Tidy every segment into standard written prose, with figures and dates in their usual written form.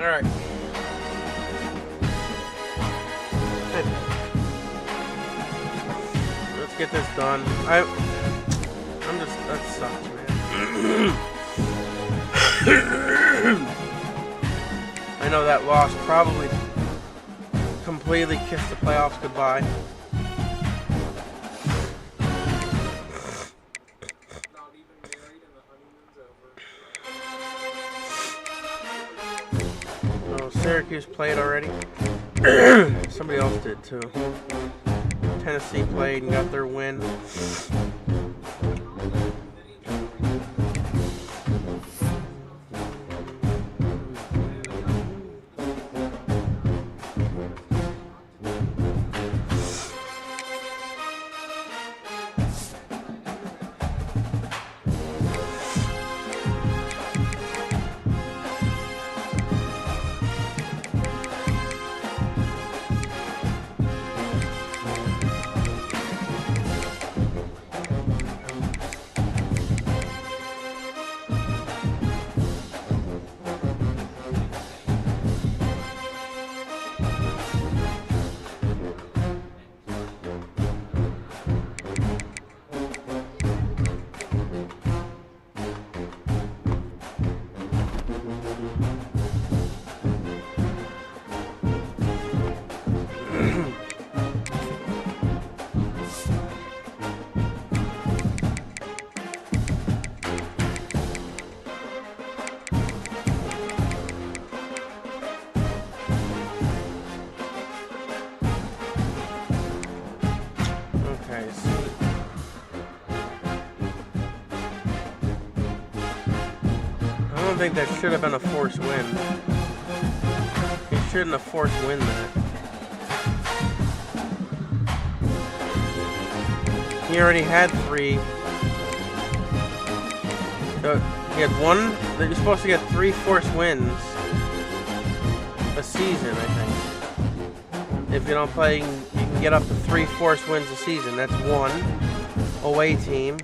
All right. Let's get this done. I'm just, that sucks, man. I know that loss probably completely kissed the playoffs goodbye. Oh, Syracuse played already. Somebody else did too. Tennessee played and got their win. I think that should have been a forced win. He shouldn't have forced win that. He already had 3. He had 1. You're supposed to get 3 forced wins a season, I think. If you don't play, you can get up to 3 forced wins a season. That's 1 away team.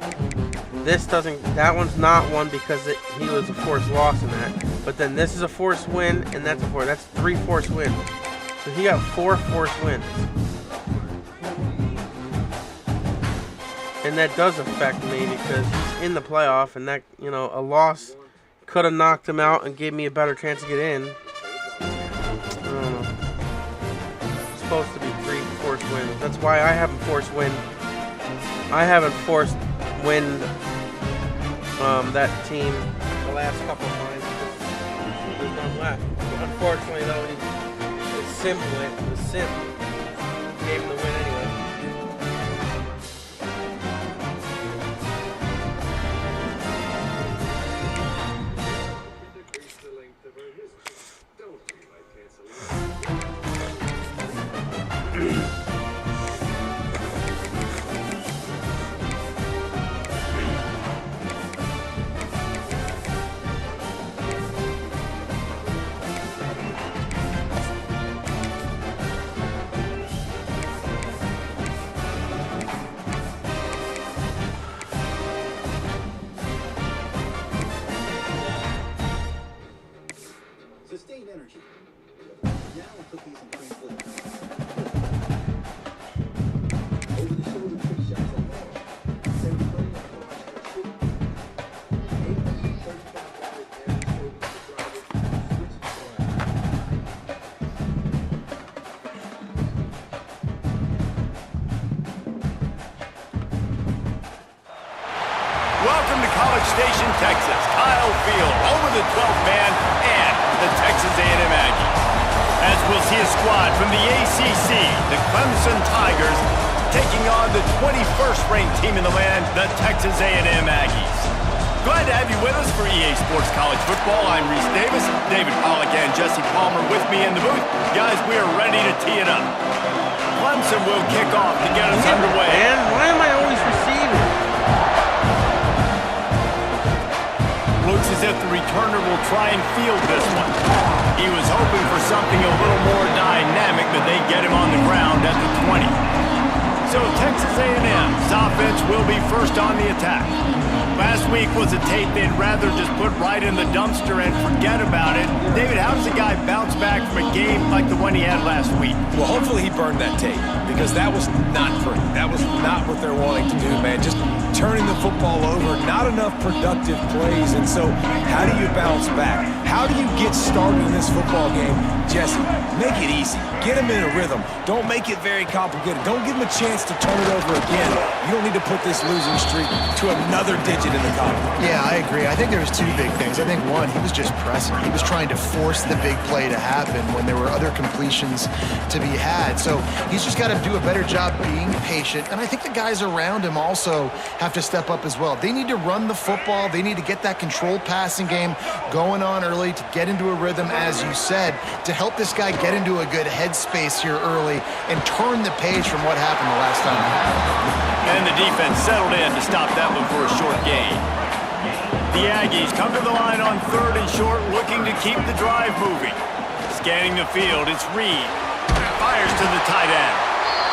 This doesn't, that one's not 1 because he was a forced loss in that. But then this is a forced win, and that's a 4. That's 3 forced wins. So he got 4 forced wins. And that does affect me because he's in the playoff, and that, you know, a loss could have knocked him out and gave me a better chance to get in. I don't know. It's supposed to be 3 forced wins. That's why I haven't forced win. I haven't forced win that team the last couple of times. There's none left. Unfortunately, though, the Sim gave him the win anyway. Welcome to College Station, Texas. Kyle Field over the 12th man and the Texas A&M Aggies. As we'll see a squad from the ACC, the Clemson Tigers, taking on the 21st ranked team in the land, the Texas A&M Aggies. Glad to have you with us for EA Sports College Football. I'm Reese Davis, David Pollack and Jesse Palmer with me in the booth. Guys, we are ready to tee it up. Clemson will kick off to get us underway. Man, why am I always receiving? Looks as if the returner will try and field this one. He was hoping for something a little more dynamic, but they get him on the ground at the 20. So Texas A&M's offense will be first on the attack. Last week was a tape they'd rather just put right in the dumpster and forget about it. David, how does a guy bounce back from a game like the one he had last week? Well, hopefully he burned that tape, because that was not pretty. That was not what they're wanting to do, man. Just turning the football over, not enough productive plays. And so how do you bounce back? How do you get started in this football game? Jesse, make it easy. Get him in a rhythm. Don't make it very complicated. Don't give him a chance to turn it over again. You don't need to put this losing streak to another digit in the column. Yeah, I agree. I think there was two big things. I think one, he was just pressing. He was trying to force the big play to happen when there were other completions to be had. So he's just got to do a better job being patient. And I think the guys around him also have to step up as well. They need to run the football. They need to get that controlled passing game going on early to get into a rhythm, as you said, to help this guy get into a good headspace here early and turn the page from what happened the last time. And the defense settled in to stop that one for a short gain. The Aggies come to the line on 3rd and short, looking to keep the drive moving. Scanning the field, it's Reed. Fires to the tight end.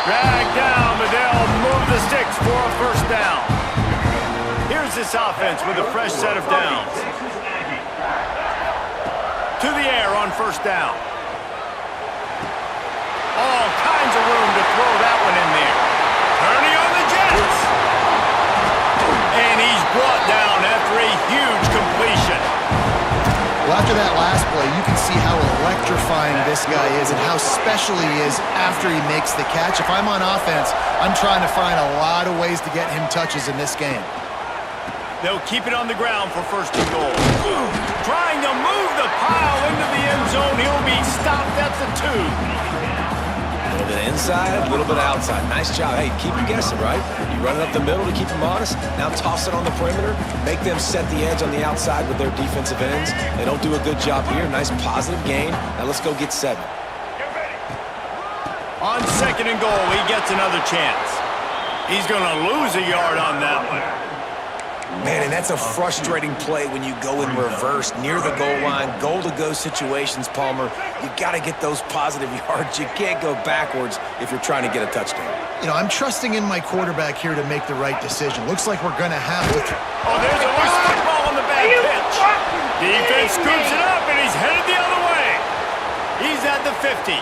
Dragged down, but they'll move the sticks for a first down. Here's this offense with a fresh set of downs. To the air on first down. All kinds of room to throw that one in there. Turning on the Jets. And he's brought down after a huge completion. Well, after that last play, you can see how electrifying this guy is and how special he is after he makes the catch. If I'm on offense, I'm trying to find a lot of ways to get him touches in this game. They'll keep it on the ground for 1st and goal. Trying to move the pile into the end zone. He'll be stopped at the 2. A little bit inside, a little bit outside. Nice job. Hey, keep him guessing, right? You run it up the middle to keep him honest. Now toss it on the perimeter. Make them set the edge on the outside with their defensive ends. They don't do a good job here. Nice positive gain. Now let's go get 7. On 2nd and goal, he gets another chance. He's going to lose a yard on that one. Man, and that's a frustrating play when you go in reverse near the goal line, goal-to-go situations, Palmer. You got to get those positive yards. You can't go backwards if you're trying to get a touchdown. You know, I'm trusting in my quarterback here to make the right decision. Looks like we're going to have to... Oh, there's a loose football on the bad pitch. Defense scoops it up, and he's headed the other way. He's at the 50.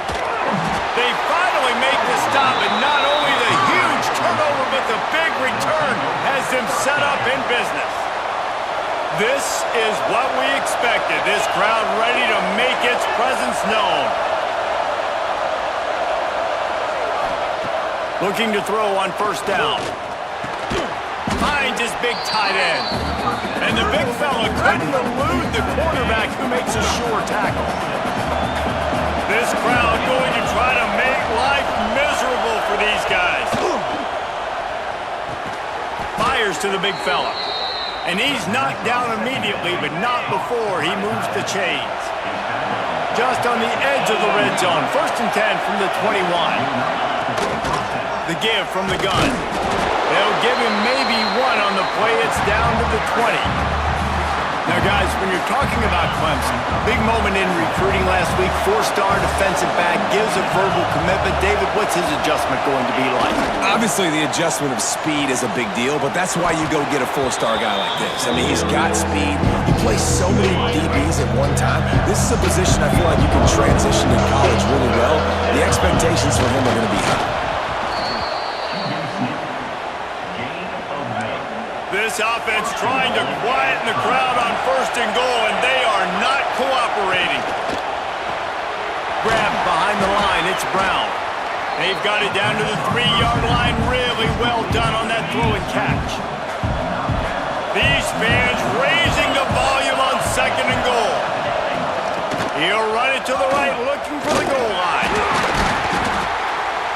They finally make the stop, and not only the huge turnover, but the big return has them set up in business. This is what we expected. This crowd ready to make its presence known. Looking to throw on 1st down. Finds his big tight end. And the big fella couldn't elude the quarterback, who makes a sure tackle. This crowd going to try to make life miserable for these guys. Fires to the big fella. And he's knocked down immediately, but not before he moves the chains. Just on the edge of the red zone. 1st and 10 from the 21. The give from the gun. They'll give him maybe 1 on the play. It's down to the 20. Now, guys, when you're talking about Clemson, big moment in recruiting last week, 4-star defensive back, gives a verbal commitment. David, what's his adjustment going to be like? Obviously, the adjustment of speed is a big deal, but that's why you go get a 4-star guy like this. I mean, he's got speed. He plays so many DBs at one time. This is a position I feel like you can transition in college really well. The expectations for him are going to be high. This offense trying to quieten the crowd on 1st and goal, and they are not cooperating. Grab behind the line, it's Brown. They've got it down to the 3-yard line. Really well done on that throw and catch. These fans raising the volume on 2nd and goal. He'll run it to the right, looking for the goal line.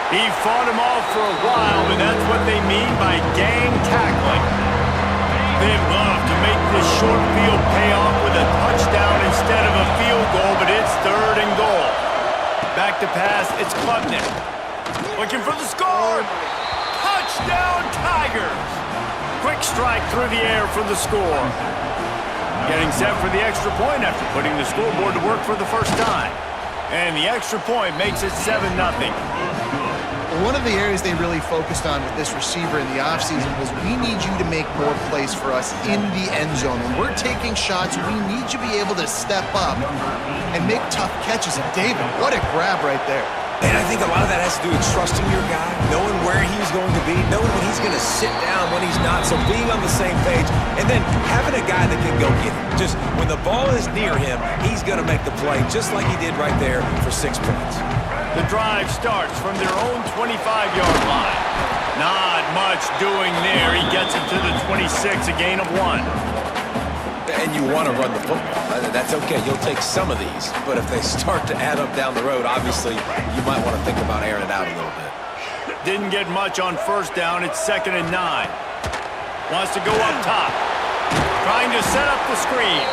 He fought him off for a while, but that's what they mean by gang tackling. They'd love to make this short field pay off with a touchdown instead of a field goal, but it's 3rd and goal. Back to pass, it's Klubnik. Looking for the score. Touchdown, Tigers. Quick strike through the air for the score. Getting set for the extra point after putting the scoreboard to work for the first time. And the extra point makes it 7-0. One of the areas they really focused on with this receiver in the offseason was, we need you to make more plays for us in the end zone. When we're taking shots, we need you to be able to step up and make tough catches. And David, what a grab right there. And I think a lot of that has to do with trusting your guy, knowing where he's going to be, knowing when he's going to sit down, when he's not, so being on the same page, and then having a guy that can go get it. Just when the ball is near him, he's going to make the play, just like he did right there for 6 points. The drive starts from their own 25-yard line. Not much doing there. He gets it to the 26, a gain of 1. And you want to run the football. That's okay. You'll take some of these. But if they start to add up down the road, obviously, you might want to think about airing it out a little bit. Didn't get much on first down. It's 2nd and 9. Wants to go up top. Trying to set up the screen.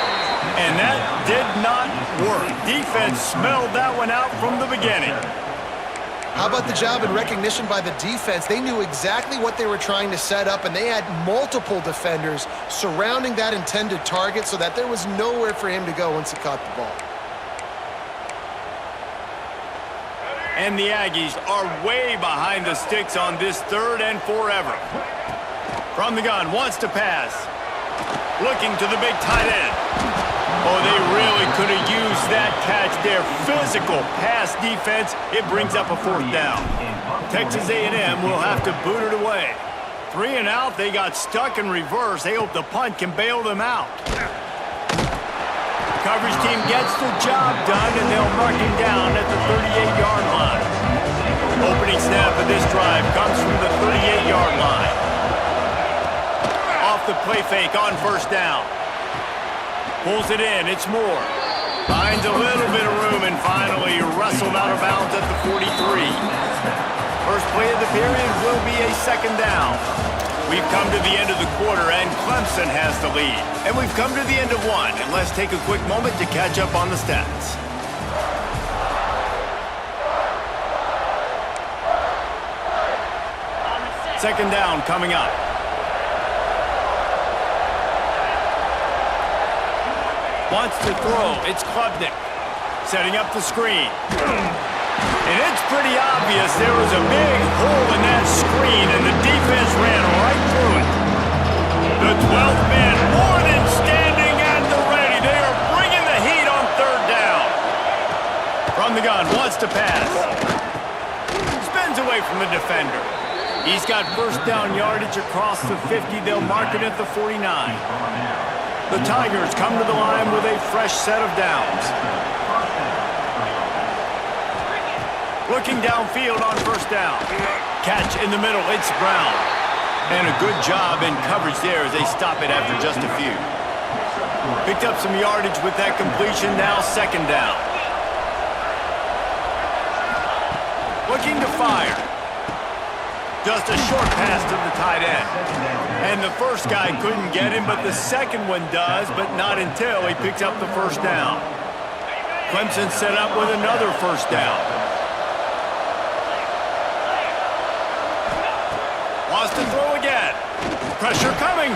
And that did not work. Defense smelled that one out from the beginning. How about the job and recognition by the defense? They knew exactly what they were trying to set up, and they had multiple defenders surrounding that intended target so that there was nowhere for him to go once he caught the ball. And the Aggies are way behind the sticks on this 3rd and forever. From the gun, wants to pass. Looking to the big tight end. Oh, they really could have used that catch there. Physical pass defense. It brings up a 4th down. Texas A&M will have to boot it away. 3 and out. They got stuck in reverse. They hope the punt can bail them out. Coverage team gets the job done, and they'll mark him down at the 38-yard line. Opening snap of this drive comes from the 38-yard line. Off the play fake on first down. Pulls it in, it's Moore. Finds a little bit of room and finally wrestled out of bounds at the 43. First play of the period will be a 2nd down. We've come to the end of the quarter and Clemson has the lead. And we've come to the end of one, and let's take a quick moment to catch up on the stats. Second down coming up. Wants to throw. It's Klubnik. Setting up the screen. And it's pretty obvious there was a big hole in that screen, and the defense ran right through it. The 12th man more than standing at the ready. They are bringing the heat on 3rd down. From the gun, wants to pass. Spins away from the defender. He's got first down yardage across the 50. They'll mark it at the 49. The Tigers come to the line with a fresh set of downs. Looking downfield on first down. Catch in the middle, it's Brown. And a good job in coverage there as they stop it after just a few. Picked up some yardage with that completion, now 2nd down. Looking to fire. Just a short pass to the tight end. And the first guy couldn't get him, but the second one does, but not until he picks up the first down. Clemson set up with another first down. Wants to throw again. Pressure coming.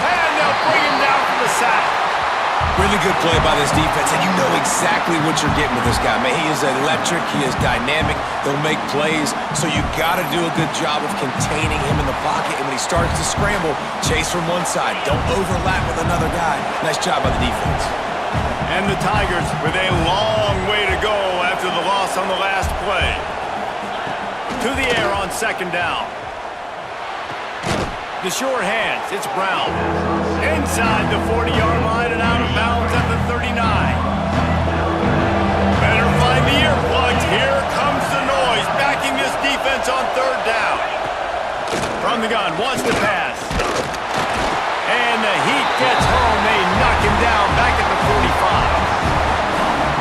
And they'll bring him down for the sack. Really good play by this defense, and you know exactly what you're getting with this guy. Man, he is electric, he is dynamic, they'll make plays, so you got to do a good job of containing him in the pocket, and when he starts to scramble, chase from one side. Don't overlap with another guy. Nice job by the defense. And the Tigers with a long way to go after the loss on the last play. To the air on 2nd down. The short hands, it's Brown. Inside the 40-yard line and out of bounds at the 39. Better find the earplugs. Here comes the noise, backing this defense on 3rd down. From the gun, wants to pass. And the heat gets home. They knock him down back at the 45.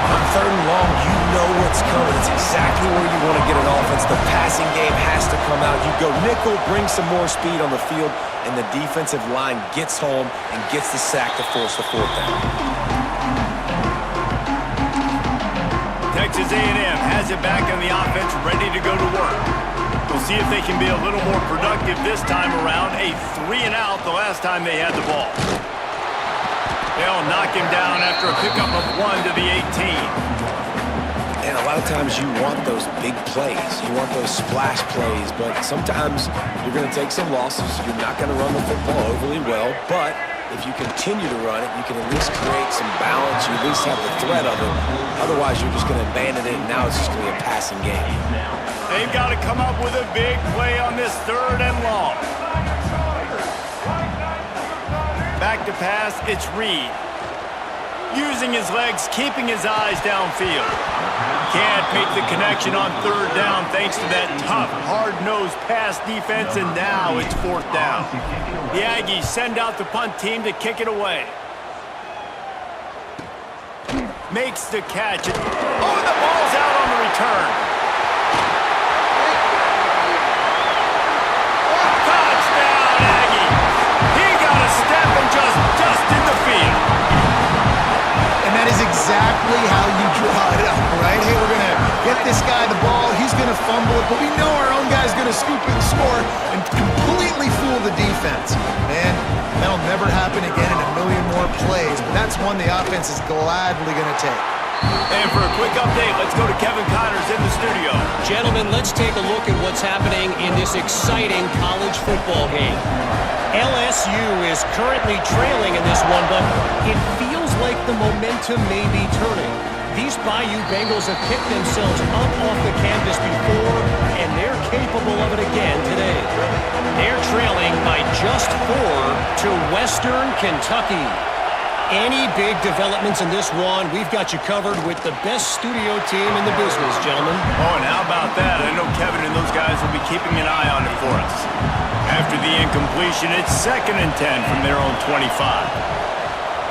On 3rd and long, you know what's coming. It's exactly where you want to get an offense. The passing game has to come out. You go nickel, bring some more speed on the field, and the defensive line gets home and gets the sack to force the 4th down. Texas A&M has it back on the offense, ready to go to work. We'll see if they can be a little more productive this time around. A 3 and out the last time they had the ball. They'll knock him down after a pickup of 1 to the 18. And a lot of times you want those big plays. You want those splash plays, but sometimes you're going to take some losses. You're not going to run the football overly well, but if you continue to run it, you can at least create some balance. You at least have the threat of it. Otherwise, you're just going to abandon it, and now it's just going to be a passing game. They've got to come up with a big play on this 3rd and long. Back to pass, it's Reed. Using his legs, keeping his eyes downfield. Can't make the connection on 3rd down thanks to that tough, hard-nosed pass defense, and now it's 4th down. The Aggies send out the punt team to kick it away. Makes the catch. Oh, the ball's out on the return. Touchdown, Aggies. He got a step and just in the field. And that is exactly how you draw it up, right? Hey, we're going to get this guy the ball. He's going to fumble it, but we know our own guy's going to scoop and score and completely fool the defense. Man, that'll never happen again in a million more plays, but that's one the offense is gladly going to take. And for a quick update, let's go to Kevin Connors in the studio. Gentlemen, let's take a look at what's happening in this exciting college football game. LSU is currently trailing in this one, but it feels like the momentum may be turning. These Bayou Bengals have picked themselves up off the canvas before, and they're capable of it again today. They're trailing by just 4 to Western Kentucky. Any big developments in this one, we've got you covered with the best studio team in the business, gentlemen. Oh, and how about that? I know Kevin and those guys will be keeping an eye on it for us. After the incompletion, it's 2nd and 10 from their own 25.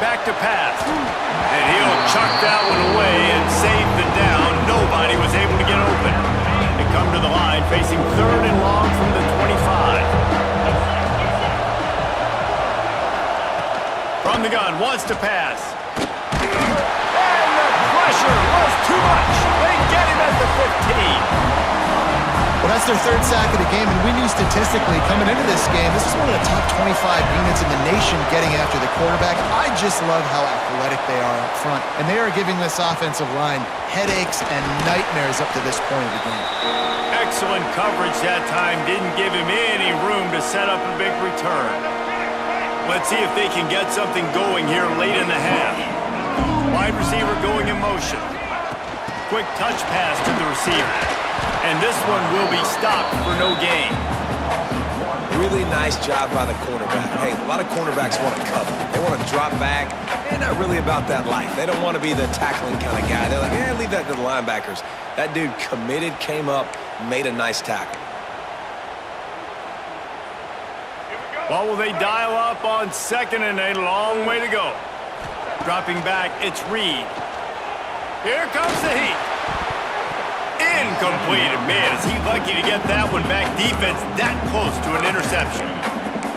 Back to pass. And he'll chuck that one away and save the down. Nobody was able to get open. They come to the line facing 3rd and long from the 25. From the gun, wants to pass. And the pressure was too much. They get him at the 15. Well, that's their 3rd sack of the game, and we knew statistically coming into this game, this is one of the top 25 units in the nation getting after the quarterback. I just love how athletic they are up front, and they are giving this offensive line headaches and nightmares up to this point of the game. Excellent coverage that time. Didn't give him any room to set up a big return. Let's see if they can get something going here late in the half. Wide receiver going in motion. Quick touch pass to the receiver. And this one will be stopped for no gain. Really nice job by the cornerback. Hey, a lot of cornerbacks want to cover. They want to drop back. They're not really about that life. They don't want to be the tackling kind of guy. They're like, leave that to the linebackers. That dude committed, came up, made a nice tackle. What will they dial up on 2nd and a long way to go? Dropping back, it's Reed. Here comes the heat. Incomplete. Man, is he lucky to get that one back. Defense that close to an interception.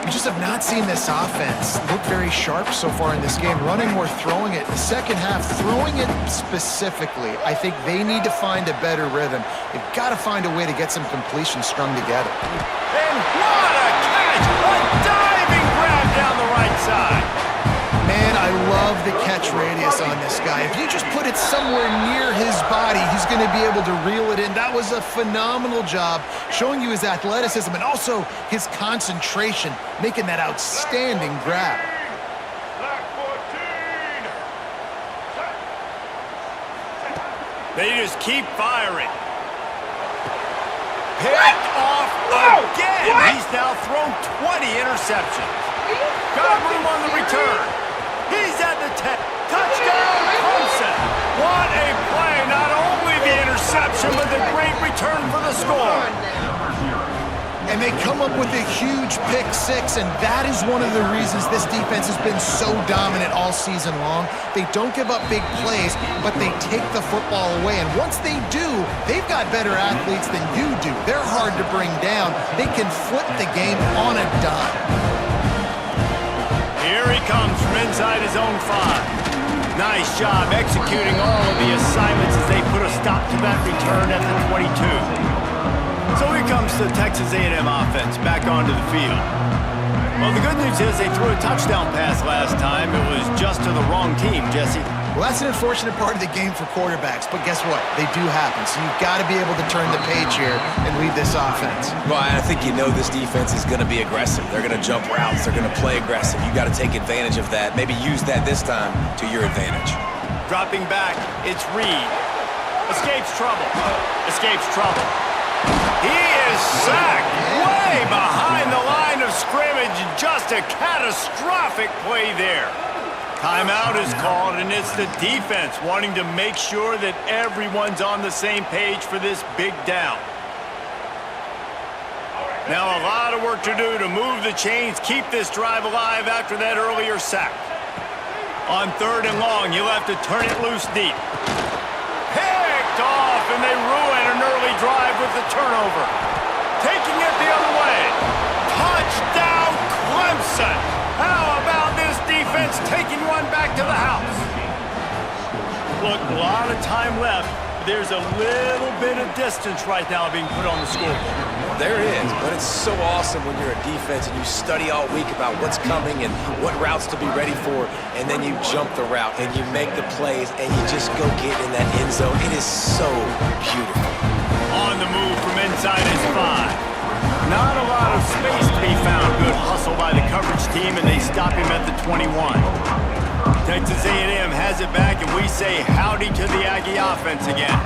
We just have not seen this offense look very sharp so far in this game. Running more, throwing it. The second half, throwing it specifically. I think they need to find a better rhythm. They've got to find a way to get some completions strung together. And what a catch! A diving grab down the right side. Man, I love the catch radius on this guy. If you just put it somewhere near his body, he's going to be able to reel it in. That was a phenomenal job, showing you his athleticism and also his concentration, making that outstanding grab. They just keep firing. Picked off again. He's now thrown 20 interceptions. Got room on the return. He's at the 10. Touchdown, Clemson. What a play. Not only the interception, but the great return for the score. And they come up with a huge pick six, and that is one of the reasons this defense has been so dominant all season long. They don't give up big plays, but they take the football away. And once they do, they've got better athletes than you do. They're hard to bring down. They can flip the game on a dime. Here he comes from inside his own 5. Nice job executing all of the assignments as they put a stop to that return at the 22. So here comes the Texas A&M offense back onto the field. Well, the good news is they threw a touchdown pass last time. It was just to the wrong team, Jesse. Well, that's an unfortunate part of the game for quarterbacks, but guess what? They do happen, so you've got to be able to turn the page here and lead this offense. Well, I think you know this defense is going to be aggressive. They're going to jump routes. They're going to play aggressive. You got to take advantage of that. Maybe use that this time to your advantage. Dropping back, it's Reed. Escapes trouble. Escapes trouble. He is sacked way behind the line of scrimmage. Just a catastrophic play there. Timeout is called, and it's the defense wanting to make sure that everyone's on the same page for this big down. Now a lot of work to do to move the chains, keep this drive alive after that earlier sack. On 3rd and long, you'll have to turn it loose deep. Picked off, and they ruin an early drive with the turnover. Taking it the other way. Touchdown, Clemson! How about this defense taking one back to the house? Look, a lot of time left. There's a little bit of distance right now being put on the scoreboard. There is, but it's so awesome when you're a defense and you study all week about what's coming and what routes to be ready for, and then you jump the route and you make the plays and you just go get in that end zone. It is so beautiful. On the move from inside is 5. Not a lot of space to be found. Good hustle by the coverage team, and they stop him at the 21. Texas A&M has it back, and we say howdy to the Aggie offense again.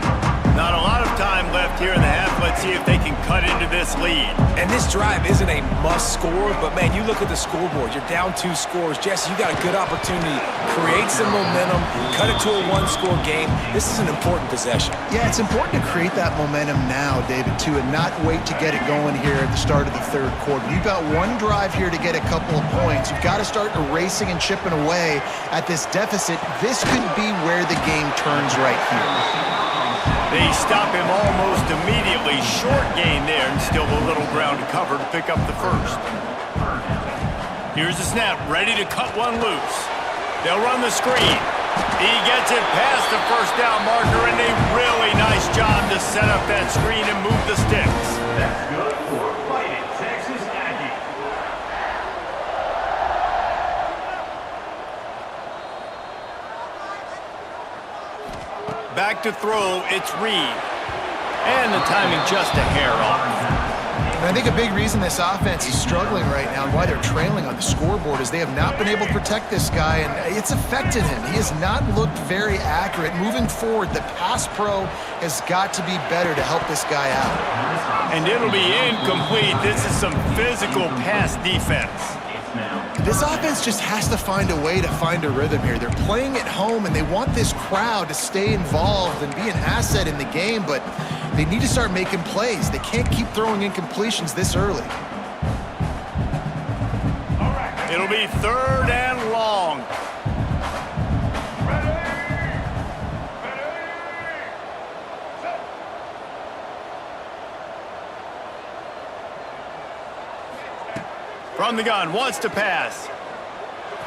Not a lot of time left here in the half. Let's see if they can cut into this lead. And this drive isn't a must score, but man, you look at the scoreboard. You're down 2 scores. Jesse, you got a good opportunity. Create some momentum. Cut it to a 1-score game. This is an important possession. Yeah, it's important to create that momentum now, David, too, and not wait to get it going here at the start of the 3rd quarter. You've got one drive here to get a couple of points. You've got to start erasing and chipping away at this deficit. This could be where the game turns right here. They stop him almost immediately. Short gain there, and still a little ground to cover to pick up the 1st. Here's the snap, ready to cut one loose. They'll run the screen. He gets it past the 1st down marker, and a really nice job to set up that screen and move the sticks. That's good for Fighting Texas Aggie. Back to throw, it's Reed. And the timing just a hair off. And I think a big reason this offense is struggling right now and why they're trailing on the scoreboard is they have not been able to protect this guy, and it's affected him. He has not looked very accurate. Moving forward, the pass pro has got to be better to help this guy out. And it'll be incomplete. This is some physical pass defense. This offense just has to find a way to find a rhythm here. They're playing at home, and they want this crowd to stay involved and be an asset in the game, but they need to start making plays. They can't keep throwing incompletions this early. It'll be 3rd and long. From the gun, wants to pass.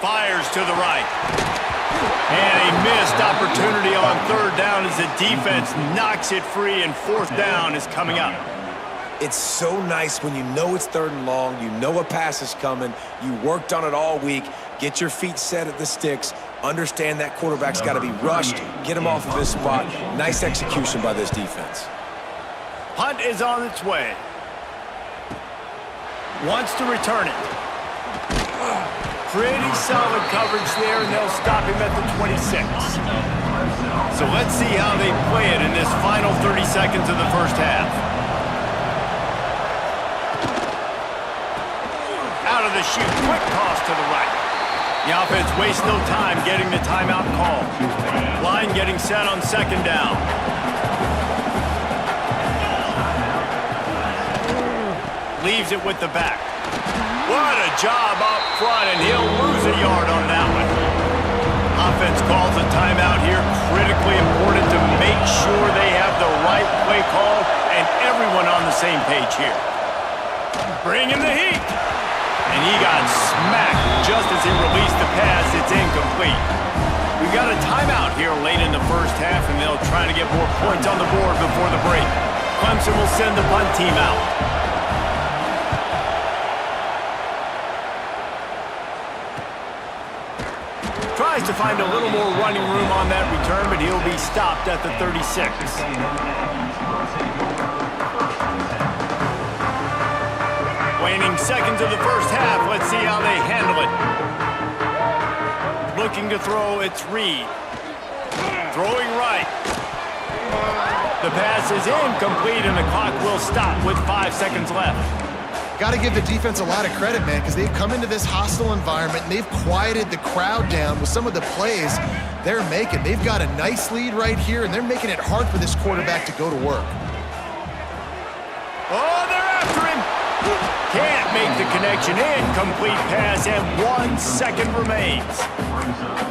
Fires to the right. And a missed opportunity on 3rd down as the defense knocks it free, and 4th down is coming up. It's so nice when you know it's 3rd and long, you know a pass is coming, you worked on it all week, get your feet set at the sticks, understand that quarterback's got to be rushed, get him off of this spot. Nice execution by this defense. Punt is on its way. Wants to return it. Pretty solid coverage there, and they'll stop him at the 26. So let's see how they play it in this final 30 seconds of the 1st half. Out of the chute, quick toss to the right. The offense wastes no time getting the timeout call. Line getting set on 2nd down. Leaves it with the back. What a job up front, and he'll lose a yard on that one. Offense calls a timeout here. Critically important to make sure they have the right play call and everyone on the same page here. Bringing the heat. And he got smacked just as he released the pass. It's incomplete. We've got a timeout here late in the 1st half, and they'll try to get more points on the board before the break. Clemson will send the punt team out. Tries to find a little more running room on that return, but he'll be stopped at the 36. Waning seconds of the first half. Let's see how they handle it. Looking to throw, it's Reed. Throwing right. The pass is incomplete, and the clock will stop with 5 seconds left. Got to give the defense a lot of credit, man, because they've come into this hostile environment and they've quieted the crowd down with some of the plays they're making. They've got a nice lead right here, and they're making it hard for this quarterback to go to work. Oh, they're after him. Can't make the connection. Incomplete pass, and 1 second remains.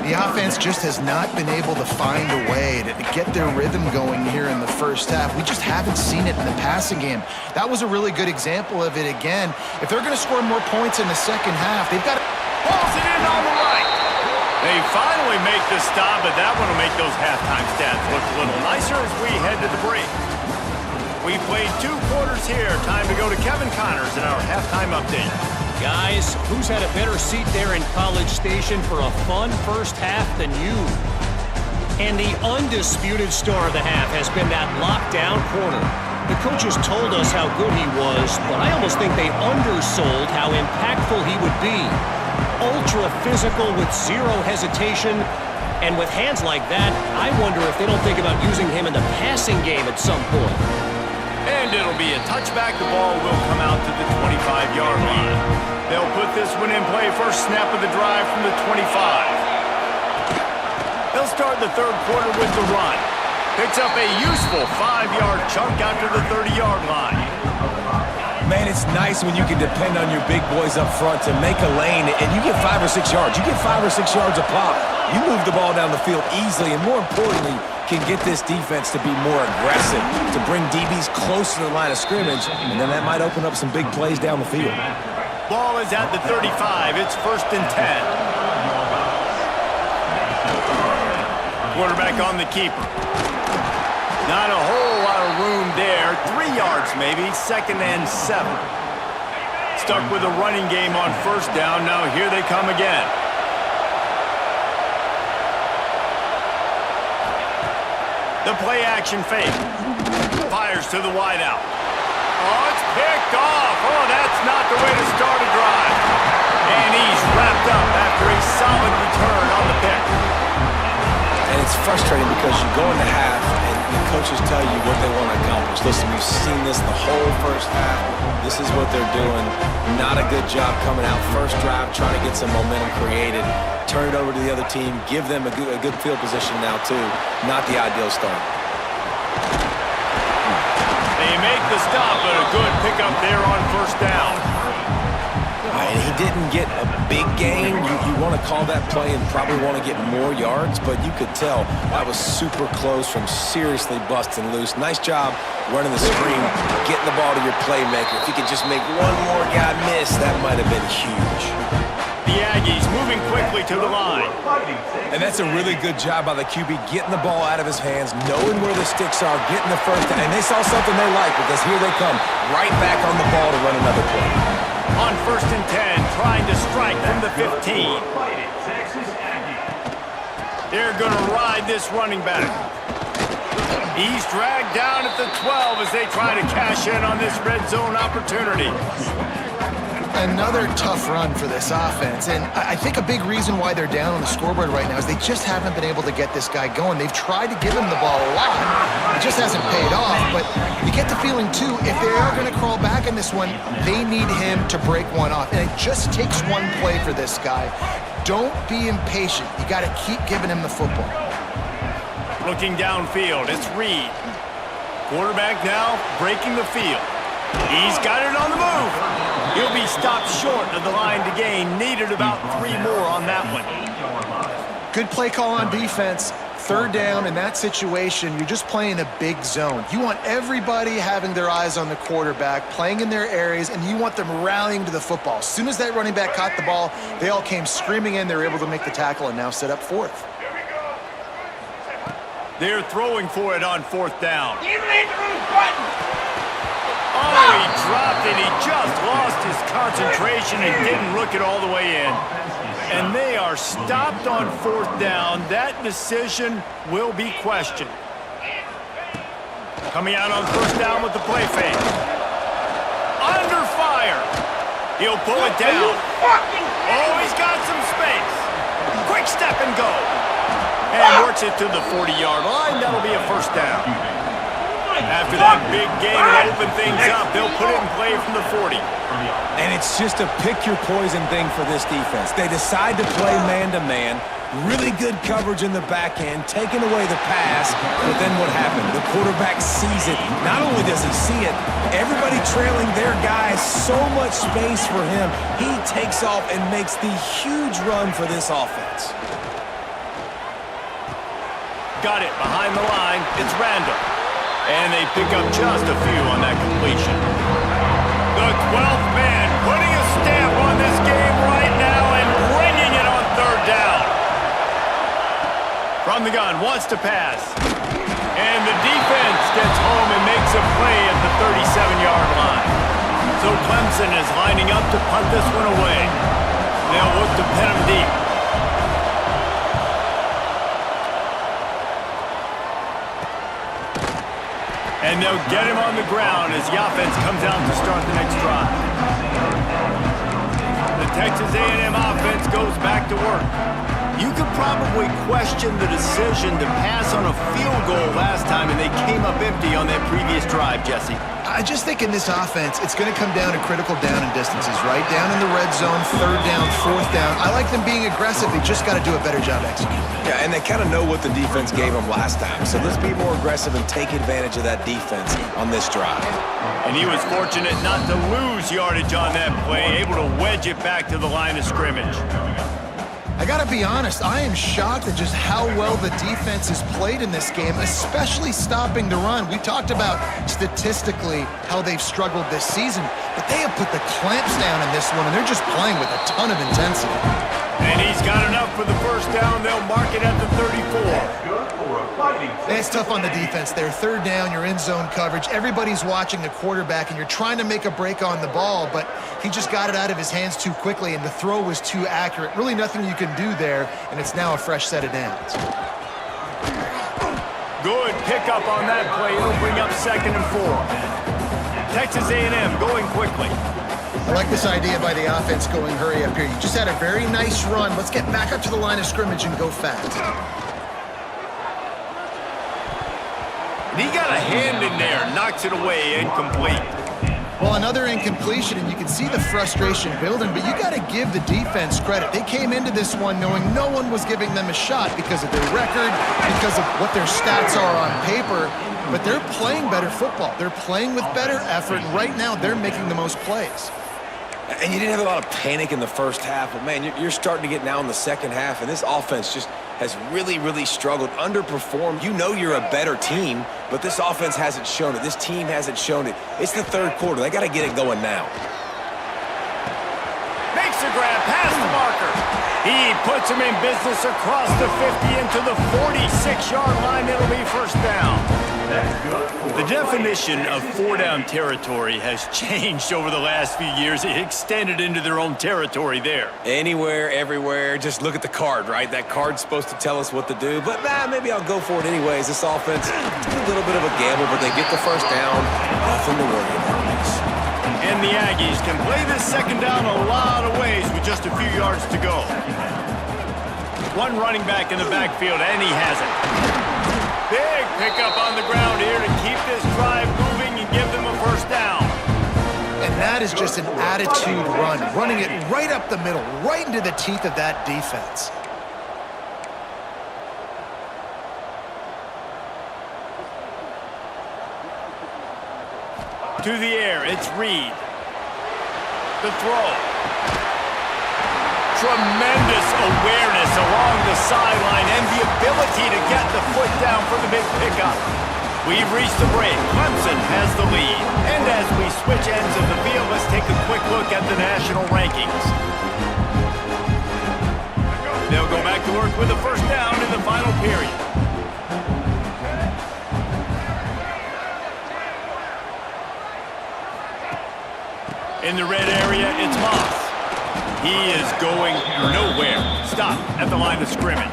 The offense just has not been able to find a way to get their rhythm going here in the first half. We just haven't seen it in the passing game. That was a really good example of it again. If they're going to score more points in the second half, they've got to... Pulls it in on the right. They finally make the stop, but that one will make those halftime stats look a little nicer as we head to the break. We played 2 quarters here. Time to go to Kevin Connors in our halftime update. Guys, who's had a better seat there in College Station for a fun first half than you? And the undisputed star of the half has been that lockdown corner. The coaches told us how good he was, but I almost think they undersold how impactful he would be. Ultra physical with zero hesitation, and with hands like that, I wonder if they don't think about using him in the passing game at some point. And it'll be a touchback. The ball will come out to the 25-yard line. They'll put this one in play. First snap of the drive from the 25. They'll start the third quarter with the run. Picks up a useful 5-yard chunk out to the 30-yard line. Man, it's nice when you can depend on your big boys up front to make a lane, and you get 5 or 6 yards. You get 5 or 6 yards a pop. You move the ball down the field easily, and more importantly, can get this defense to be more aggressive, to bring DBs close to the line of scrimmage, and then that might open up some big plays down the field. Ball is at the 35. It's 1st and 10. Quarterback on the keeper. Not a whole lot of room there. 3 yards maybe. 2nd and 7. Stuck with a running game on 1st down. Now here they come again. The play-action fake. Fires to the wideout. Oh, it's picked off. Oh, that's not the way to start a drive. And he's wrapped up after a solid return on the pick. And it's frustrating because you go into half and the coaches tell you what they want to accomplish. Listen, we've seen this the whole first half. This is what they're doing. Not a good job coming out first drive, trying to get some momentum created. Turn it over to the other team. Give them a good field position now, too. Not the ideal start. They make the stop, but a good pickup there on 1st down. And he didn't get a big gain. You want to call that play and probably want to get more yards, but you could tell that was super close from seriously busting loose. Nice job running the screen, getting the ball to your playmaker. If you could just make one more guy miss, that might have been huge. The Aggies moving quickly to the line. And that's a really good job by the QB, getting the ball out of his hands, knowing where the sticks are, getting the first down. And they saw something they like because here they come, right back on the ball to run another play. On 1st and 10, trying to strike from the 15. They're going to ride this running back. He's dragged down at the 12 as they try to cash in on this red zone opportunity. Another tough run for this offense, and I think a big reason why they're down on the scoreboard right now is they just haven't been able to get this guy going. They've tried to give him the ball a lot. It just hasn't paid off, but you get the feeling, too, if they are going to crawl back in this one, they need him to break one off, and it just takes one play for this guy. Don't be impatient. You got to keep giving him the football. Looking downfield, it's Reed. Quarterback now breaking the field. He's got it on the move. He'll be stopped short of the line to gain. Needed about 3 more on that one. Good play call on defense. 3rd down in that situation, you're just playing a big zone. You want everybody having their eyes on the quarterback, playing in their areas, and you want them rallying to the football. As soon as that running back caught the ball, they all came screaming in. They were able to make the tackle and now set up 4th. They're throwing for it on 4th down. You need to move button. Oh, he dropped it. He just lost his concentration and didn't look it all the way in. And they are stopped on 4th down. That decision will be questioned. Coming out on 1st down with the play fake. Under fire. He'll pull it down. Oh, he's got some space. Quick step and go. And works it to the 40-yard line. That'll be a 1st down. After that big game to open things up, they'll put it in play from the 40. And it's just a pick-your-poison thing for this defense. They decide to play man-to-man. Really good coverage in the back end, taking away the pass, but then what happened? The quarterback sees it. Not only does he see it, everybody trailing their guy, so much space for him. He takes off and makes the huge run for this offense. Got it behind the line. It's random. And they pick up just a few on that completion. The 12th man putting a stamp on this game right now and bringing it on 3rd down. From the gun, wants to pass. And the defense gets home and makes a play at the 37-yard line. So Clemson is lining up to punt this one away. They'll look to pin him deep. And they'll get him on the ground as the offense comes out to start the next drive. The Texas A&M offense goes back to work. You could probably question the decision to pass on a field goal last time, and they came up empty on that previous drive, Jesse. I just think in this offense, it's going to come down to critical down and distances, right? Down in the red zone, 3rd down, 4th down. I like them being aggressive. They just got to do a better job executing. Yeah, and they kind of know what the defense gave them last time. So let's be more aggressive and take advantage of that defense on this drive. And he was fortunate not to lose yardage on that play, able to wedge it back to the line of scrimmage. I gotta be honest, I am shocked at just how well the defense has played in this game, especially stopping the run. We talked about statistically how they've struggled this season, but they have put the clamps down in this one, and they're just playing with a ton of intensity. And he's got enough for the 1st down. They'll mark it at the 34. It's tough on the defense there. 3rd down, you're in zone coverage. Everybody's watching the quarterback, and you're trying to make a break on the ball, but he just got it out of his hands too quickly, and the throw was too accurate. Really nothing you can do there, and it's now a fresh set of downs. Good pickup on that play. It'll bring up 2nd and 4. Texas A&M going quickly. I like this idea by the offense going hurry up here. You just had a very nice run. Let's get back up to the line of scrimmage and go fast. And he got a hand in there, knocks it away, incomplete. Well, another incompletion, and you can see the frustration building, but you got to give the defense credit. They came into this one knowing no one was giving them a shot because of their record, because of what their stats are on paper, but they're playing better football. They're playing with better effort, and right now they're making the most plays. And you didn't have a lot of panic in the 1st half, but, man, you're starting to get now in the 2nd half, and this offense just has really, really struggled, underperformed. You know you're a better team, but this offense hasn't shown it. This team hasn't shown it. It's the 3rd quarter. They got to get it going now. Makes a grab past the marker. He puts him in business across the 50 into the 46-yard line. It'll be 1st down. The definition of 4-down territory has changed over the last few years. It extended into their own territory there. Anywhere, everywhere, just look at the card, right? That card's supposed to tell us what to do, but maybe I'll go for it anyways. This offense, a little bit of a gamble, but they get the 1st down. Nothing to worry about. And the Aggies can play this 2nd down a lot of ways with just a few yards to go. One running back in the backfield, and he has it. Big pickup on the ground here to keep this drive moving and give them a 1st down. And that is just an attitude run, running it right up the middle, right into the teeth of that defense. To the air, it's Reed. The throw. Tremendous awareness along the sideline and the ability to get the foot down for the big pickup. We've reached the break. Clemson has the lead. And as we switch ends of the field, let's take a quick look at the national rankings. They'll go back to work with the 1st down in the final period. In the red area, it's Moss. He is going nowhere. Stop at the line of scrimmage.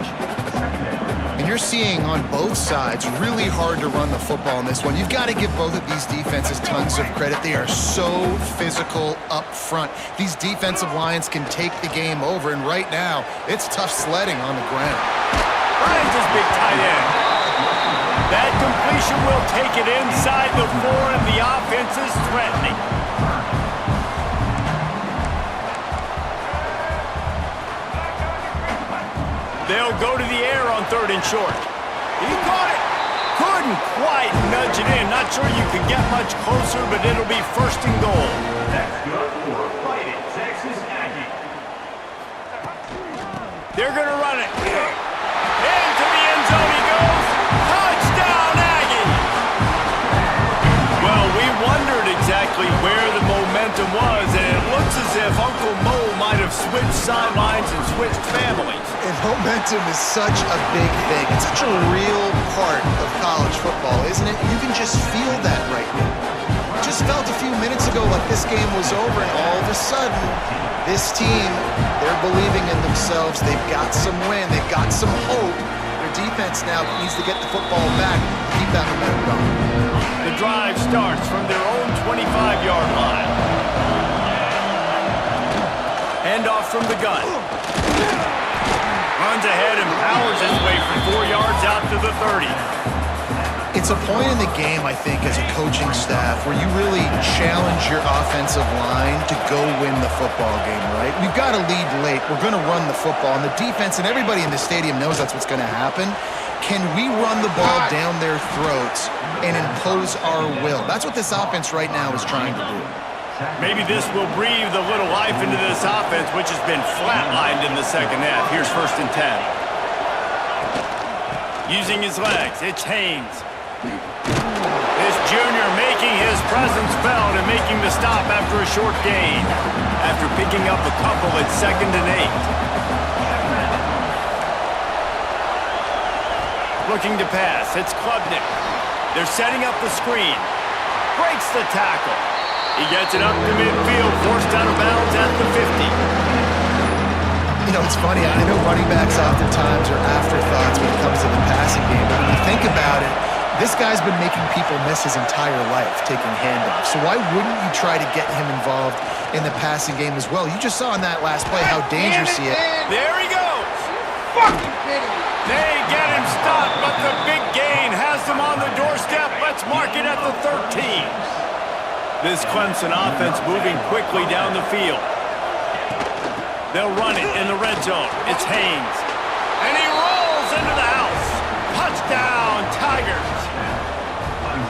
And you're seeing on both sides really hard to run the football in this one. You've got to give both of these defenses tons of credit. They are so physical up front. These defensive lines can take the game over, and right now, it's tough sledding on the ground. Finds his big tight end. That completion will take it inside the 4, and the offense is threatening. They'll go to the air on 3rd and short. He caught it. Couldn't quite nudge it in. Not sure you could get much closer, but it'll be 1st and goal. That's good for Fighting Texas Aggie. They're going to run it. Into the end zone he goes. Touchdown, Aggie! Well, we wondered exactly where the momentum was, and it looks as if Uncle Mo might have switched sidelines and switched families. And momentum is such a big thing. It's such a real part of college football, isn't it? You can just feel that right now. Just felt a few minutes ago like this game was over, and all of a sudden, this team, they're believing in themselves. They've got some win. They've got some hope. Their defense now needs to get the football back, keep that momentum going. The drive starts from their own 25-yard line. Handoff from the gun. Runs ahead and powers his way for 4 yards out to the 30. It's a point in the game, I think, as a coaching staff where you really challenge your offensive line to go win the football game, right? We've got to lead late. We're going to run the football, and the defense and everybody in the stadium knows that's what's going to happen. Can we run the ball down their throats and impose our will? That's what this offense right now is trying to do. Maybe this will breathe a little life into this offense, which has been flatlined in the second half. Here's 1st and 10. Using his legs, it's Haynes. This junior making his presence felt and making the stop after a short gain. After picking up a couple at 2nd and 8. Looking to pass, it's Klubnik. They're setting up the screen. Breaks the tackle. He gets it up to midfield, forced out of bounds at the 50. You know, it's funny. I know running backs oftentimes are afterthoughts when it comes to the passing game, but when you think about it, this guy's been making people miss his entire life taking handoffs. So why wouldn't you try to get him involved in the passing game as well? You just saw in that last play how dangerous he is. There he goes. Fucking kidding me. They get him stopped, but the big gain has them on the doorstep. Let's mark it at the 13. This Clemson offense moving quickly down the field. They'll run it in the red zone. It's Haynes. And he rolls into the house. Touchdown, Tigers.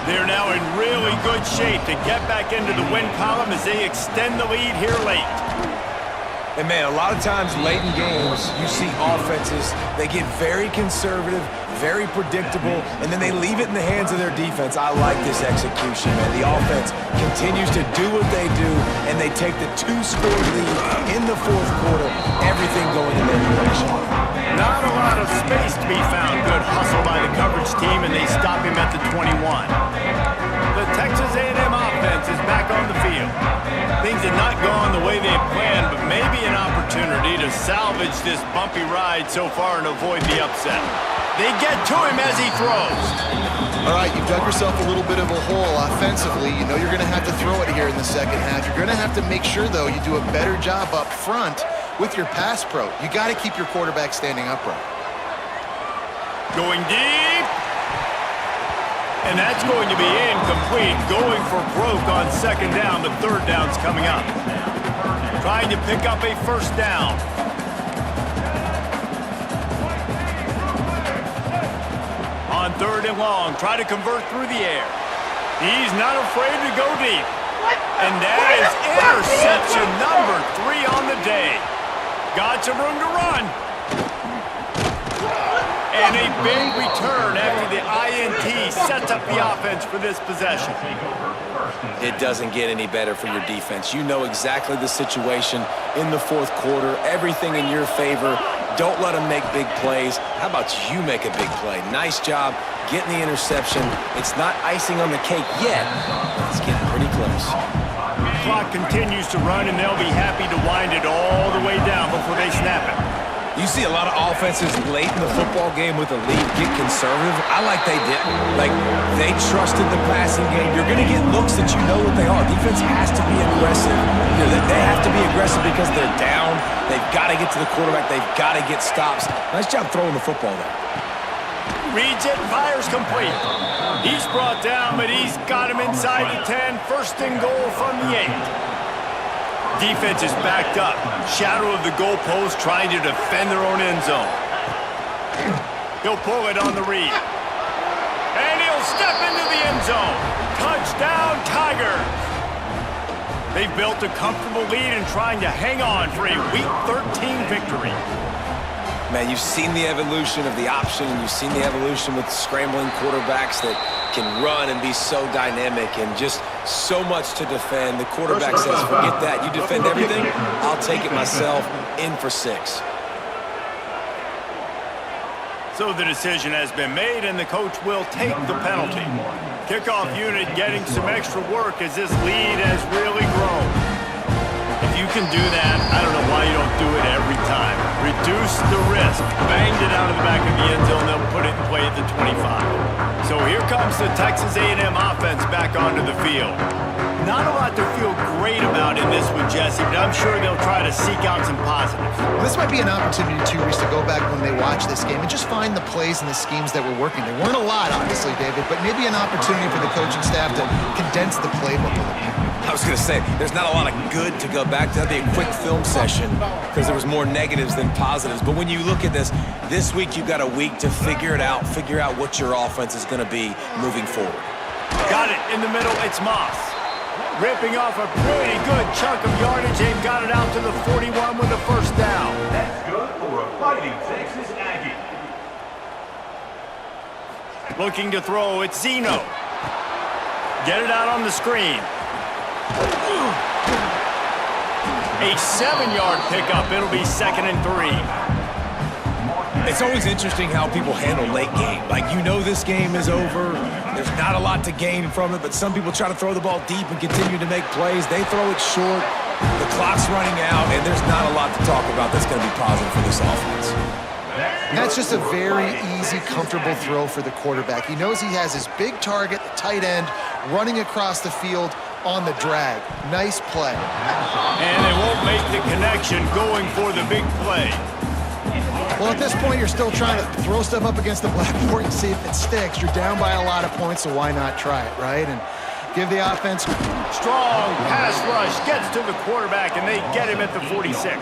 They're now in really good shape to get back into the win column as they extend the lead here late. And man, a lot of times late in games, you see offenses, they get very conservative, very predictable, and then they leave it in the hands of their defense. I like this execution, man. The offense continues to do what they do, and they take the 2-score lead in the 4th quarter, everything going in their direction. Not a lot of space to be found. Good hustle by the coverage team, and they stop him at the 21. The Texas A&M offense is back on the field. Things had not gone the way they had planned, but maybe an opportunity to salvage this bumpy ride so far and avoid the upset. They get to him as he throws. All right, you've dug yourself a little bit of a hole offensively. You know you're going to have to throw it here in the second half. You're going to have to make sure, though, you do a better job up front with your pass pro. You got to keep your quarterback standing upright. Going deep. And that's going to be incomplete. Going for broke on 2nd down. The 3rd down's coming up. Trying to pick up a 1st down. On 3rd and long, try to convert through the air. He's not afraid to go deep. And that is interception number 3 on the day. Got some room to run. And a big return after the INT sets up the offense for this possession. It doesn't get any better for your defense. You know exactly the situation in the 4th quarter, everything in your favor. Don't let them make big plays. How about you make a big play? Nice job getting the interception. It's not icing on the cake yet, but it's getting pretty close. clock continues to run, and they'll be happy to wind it all the way down before they snap it. You see a lot of offenses late in the football game with a lead get conservative. I like they didn't. Like, they trusted the passing game. You're going to get looks that you know what they are. Defense has to be aggressive. You know, they have to be aggressive because they're down. They've got to get to the quarterback. They've got to get stops. Nice job throwing the football there. Reads it, fires complete. He's brought down, but he's got him inside the 10. First and goal from the 8. Defense is backed up. Shadow of the goalpost trying to defend their own end zone. He'll pull it on the read. And he'll step into the end zone. Touchdown, Tigers. They've built a comfortable lead and trying to hang on for a Week 13 victory. Man, you've seen the evolution of the option, and you've seen the evolution with scrambling quarterbacks that can run and be so dynamic and just so much to defend. The quarterback says, forget that. You defend everything, I'll take it myself. In for 6. So the decision has been made, and the coach will take the penalty. Kickoff unit getting some extra work as this lead has really grown. If you can do that, I don't know why you don't do it every time. Reduce the risk. Banged it out of the back of the end zone. They'll put it in play at the 25. So here comes the Texas A&M offense back onto the field. Not a lot to feel great about in this one, Jesse, but I'm sure they'll try to seek out some positives. This might be an opportunity, too, Reese, to go back when they watch this game and just find the plays and the schemes that were working. There weren't a lot, obviously, David, but maybe an opportunity for the coaching staff to condense the playbook a little bit. I was going to say, there's not a lot of good to go back to. That'd be a quick film session because there was more negatives than positives. But when you look at this week you've got a week to figure it out, figure out what your offense is going to be moving forward. Got it in the middle. It's Moss. Ripping off a pretty good chunk of yardage. They've got it out to the 41 with a first down. That's good for a fighting Texas Aggie. Looking to throw, it's Zeno. Get it out on the screen. A 7-yard pickup. It'll be 2nd and 3. It's always interesting how people handle late game. Like, you know this game is over. There's not a lot to gain from it, but some people try to throw the ball deep and continue to make plays. They throw it short. The clock's running out, and there's not a lot to talk about that's going to be positive for this offense. That's just a very easy, comfortable throw for the quarterback. He knows he has his big target, the tight end, running across the field on the drag. Nice play. And they won't make the connection going for the big play. Well, at this point, you're still trying to throw stuff up against the blackboard and see if it sticks. You're down by a lot of points, so why not try it, right? And give the offense. Strong pass rush gets to the quarterback, and they get him at the 46.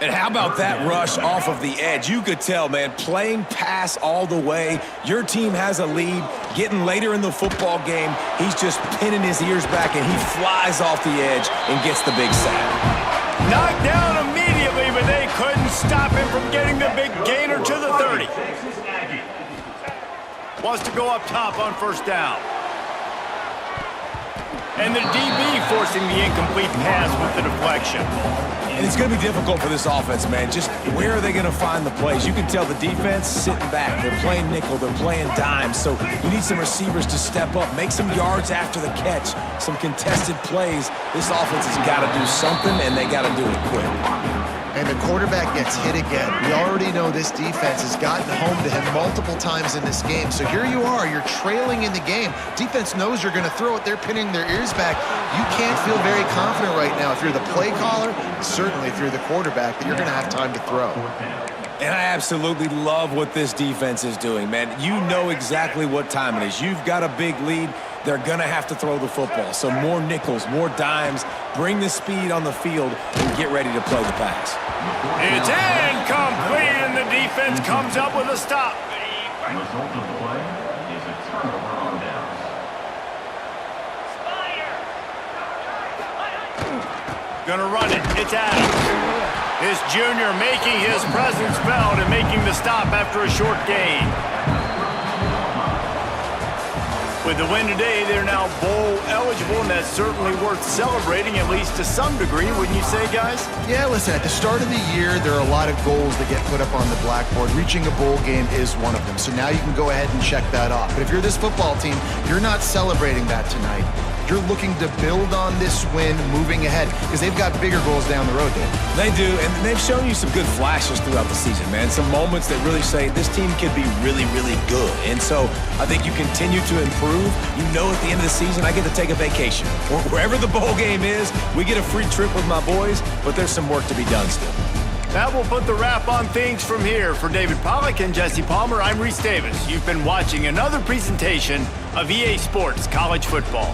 And how about that rush off of the edge? You could tell, man, playing pass all the way. Your team has a lead. Getting later in the football game, he's just pinning his ears back, and he flies off the edge and gets the big sack. Knocked down immediately, but they couldn't stop him from getting the big gainer to the 30. Wants to go up top on first down. And the DB forcing the incomplete pass with the deflection. And it's going to be difficult for this offense, man. Just where are they going to find the plays? You can tell the defense sitting back. They're playing nickel. They're playing dime. So you need some receivers to step up, make some yards after the catch, some contested plays. This offense has got to do something, and they got to do it quick. And the quarterback gets hit again. We already know this defense has gotten home to him multiple times in this game. So here you are, you're trailing in the game. Defense knows you're going to throw it. They're pinning their ears back. You can't feel very confident right now if you're the play caller, certainly if you're the quarterback, that you're going to have time to throw. And I absolutely love what this defense is doing, man. You know exactly what time it is. You've got a big lead. They're going to have to throw the football. So more nickels, more dimes, bring the speed on the field, and get ready to play the pass. It's incomplete, and the defense comes up with a stop. The result of the play is a turnover on downs. Gonna run it. It's Adams. His junior making his presence felt and making the stop after a short gain. With the win today, they're now bowl eligible, and that's certainly worth celebrating, at least to some degree, wouldn't you say, guys? Yeah, listen, at the start of the year, there are a lot of goals that get put up on the blackboard. Reaching a bowl game is one of them. So now you can go ahead and check that off. But if you're this football team, you're not celebrating that tonight. you're looking to build on this win moving ahead because they've got bigger goals down the road, Dave. They do, and they've shown you some good flashes throughout the season, man. Some moments that really say this team could be really, really good. And so I think you continue to improve. You know at the end of the season, I get to take a vacation. Wherever the bowl game is, we get a free trip with my boys, but there's some work to be done still. That will put the wrap on things from here. For David Pollack and Jesse Palmer, I'm Reese Davis. You've been watching another presentation of EA Sports College Football.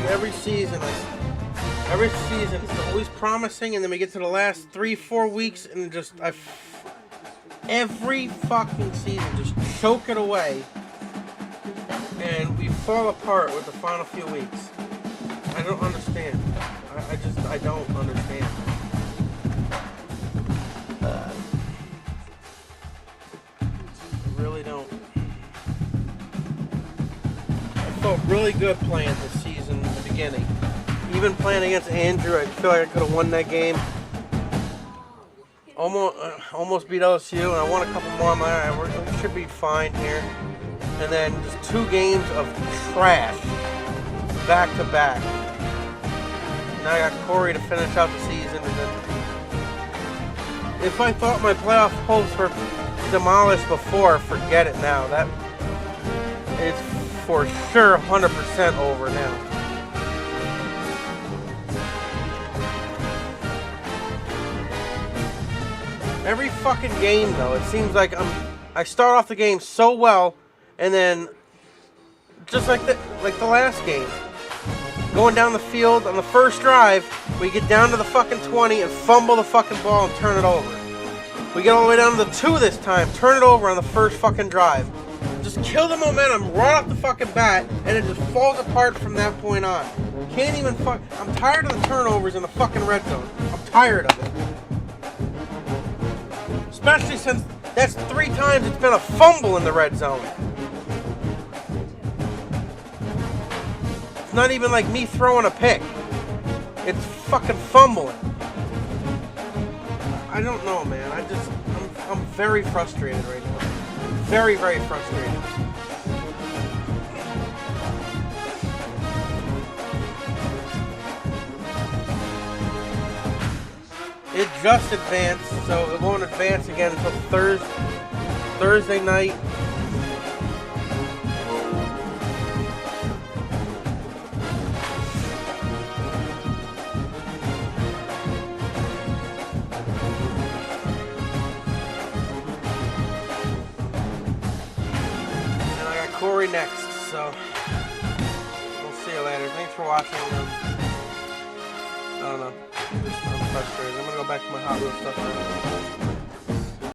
every season it's always promising, and then we get to the last 3-4 weeks, and just every fucking season just choke it away, and we fall apart with the final few weeks. I don't understand. I don't understand. I really don't. I felt really good playing this season in the beginning. Even playing against Andrew, I feel like I could have won that game. Almost beat LSU, and I won a couple more. We should be fine here. And then just 2 games of trash, back to back. Now I got Corey to finish out the season, and then if I thought my playoff hopes were demolished before, forget it now. That is for sure 100% over now. Every fucking game, though, it seems like I start off the game so well, and then just like the last game, going down the field on the first drive, we get down to the fucking 20 and fumble the fucking ball and turn it over. We get all the way down to the 2 this time, turn it over on the first fucking drive. Just kill the momentum right off the fucking bat, and it just falls apart from that point on. Can't even I'm tired of the turnovers in the fucking red zone. I'm tired of it. Especially since that's 3 times it's been a fumble in the red zone. It's not even like me throwing a pick. It's fucking fumbling. I don't know, man. I'm very frustrated right now. Very, very frustrated. It just advanced, so it won't advance again until Thursday night. And I got Corey next, so we'll see you later. Thanks for watching. I don't know. I'm frustrated. I'm gonna go back to my Hot Wheels stuff.